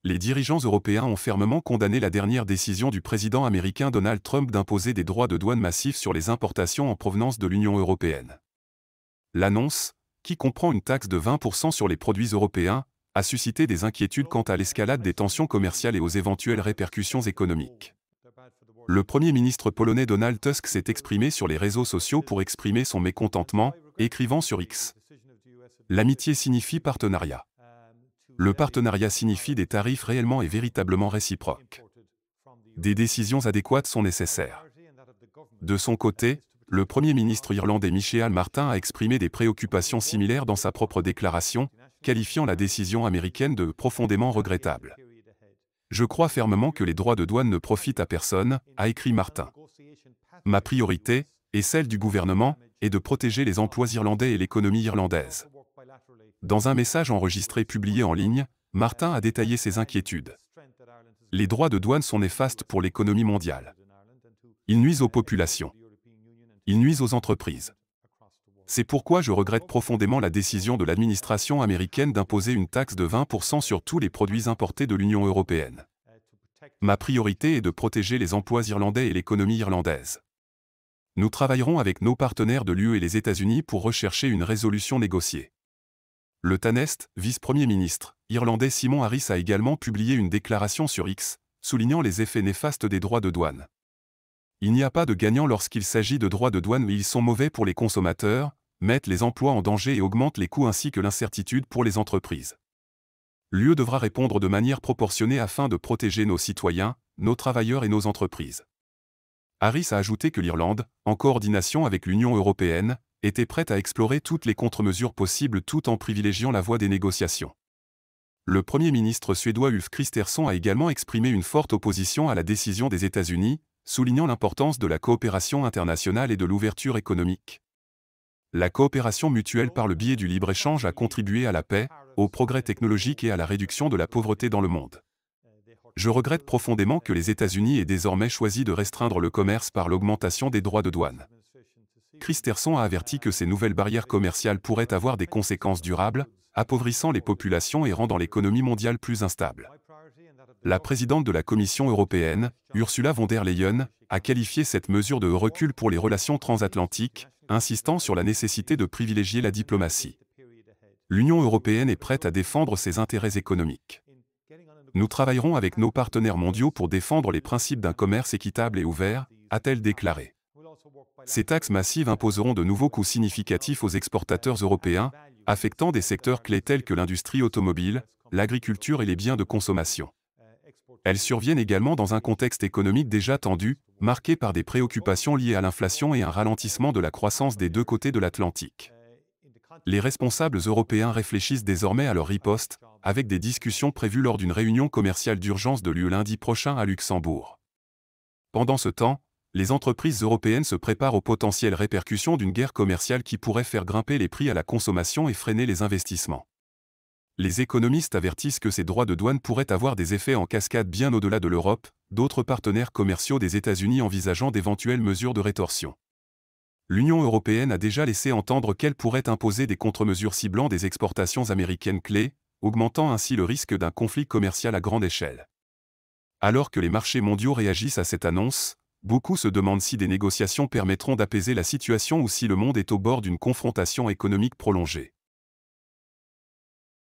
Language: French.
Les dirigeants européens ont fermement condamné la dernière décision du président américain Donald Trump d'imposer des droits de douane massifs sur les importations en provenance de l'Union européenne. L'annonce, qui comprend une taxe de 20% sur les produits européens, a suscité des inquiétudes quant à l'escalade des tensions commerciales et aux éventuelles répercussions économiques. Le Premier ministre polonais Donald Tusk s'est exprimé sur les réseaux sociaux pour exprimer son mécontentement, écrivant sur X. L'amitié signifie partenariat. Le partenariat signifie des tarifs réellement et véritablement réciproques. Des décisions adéquates sont nécessaires. De son côté, le Premier ministre irlandais Micheál Martin a exprimé des préoccupations similaires dans sa propre déclaration, qualifiant la décision américaine de « profondément regrettable ». Je crois fermement que les droits de douane ne profitent à personne, a écrit Martin. Ma priorité, et celle du gouvernement, est de protéger les emplois irlandais et l'économie irlandaise. Dans un message enregistré publié en ligne, Martin a détaillé ses inquiétudes. Les droits de douane sont néfastes pour l'économie mondiale. Ils nuisent aux populations. Ils nuisent aux entreprises. C'est pourquoi je regrette profondément la décision de l'administration américaine d'imposer une taxe de 20% sur tous les produits importés de l'Union européenne. Ma priorité est de protéger les emplois irlandais et l'économie irlandaise. Nous travaillerons avec nos partenaires de l'UE et les États-Unis pour rechercher une résolution négociée. Le Tánaiste, vice-premier ministre irlandais Simon Harris a également publié une déclaration sur X, soulignant les effets néfastes des droits de douane. Il n'y a pas de gagnant lorsqu'il s'agit de droits de douane, mais ils sont mauvais pour les consommateurs, mettent les emplois en danger et augmentent les coûts ainsi que l'incertitude pour les entreprises. L'UE devra répondre de manière proportionnée afin de protéger nos citoyens, nos travailleurs et nos entreprises. Harris a ajouté que l'Irlande, en coordination avec l'Union européenne, était prête à explorer toutes les contre-mesures possibles tout en privilégiant la voie des négociations. Le Premier ministre suédois Ulf Kristersson a également exprimé une forte opposition à la décision des États-Unis, soulignant l'importance de la coopération internationale et de l'ouverture économique. La coopération mutuelle par le biais du libre-échange a contribué à la paix, au progrès technologique et à la réduction de la pauvreté dans le monde. Je regrette profondément que les États-Unis aient désormais choisi de restreindre le commerce par l'augmentation des droits de douane. Kristersson a averti que ces nouvelles barrières commerciales pourraient avoir des conséquences durables, appauvrissant les populations et rendant l'économie mondiale plus instable. La présidente de la Commission européenne, Ursula von der Leyen, a qualifié cette mesure de recul pour les relations transatlantiques, insistant sur la nécessité de privilégier la diplomatie. L'Union européenne est prête à défendre ses intérêts économiques. Nous travaillerons avec nos partenaires mondiaux pour défendre les principes d'un commerce équitable et ouvert, a-t-elle déclaré. Ces taxes massives imposeront de nouveaux coûts significatifs aux exportateurs européens, affectant des secteurs clés tels que l'industrie automobile, l'agriculture et les biens de consommation. Elles surviennent également dans un contexte économique déjà tendu, marqué par des préoccupations liées à l'inflation et un ralentissement de la croissance des deux côtés de l'Atlantique. Les responsables européens réfléchissent désormais à leur riposte, avec des discussions prévues lors d'une réunion commerciale d'urgence de l'UE lundi prochain à Luxembourg. Pendant ce temps, les entreprises européennes se préparent aux potentielles répercussions d'une guerre commerciale qui pourrait faire grimper les prix à la consommation et freiner les investissements. Les économistes avertissent que ces droits de douane pourraient avoir des effets en cascade bien au-delà de l'Europe, d'autres partenaires commerciaux des États-Unis envisageant d'éventuelles mesures de rétorsion. L'Union européenne a déjà laissé entendre qu'elle pourrait imposer des contre-mesures ciblant des exportations américaines clés, augmentant ainsi le risque d'un conflit commercial à grande échelle. Alors que les marchés mondiaux réagissent à cette annonce, beaucoup se demandent si des négociations permettront d'apaiser la situation ou si le monde est au bord d'une confrontation économique prolongée.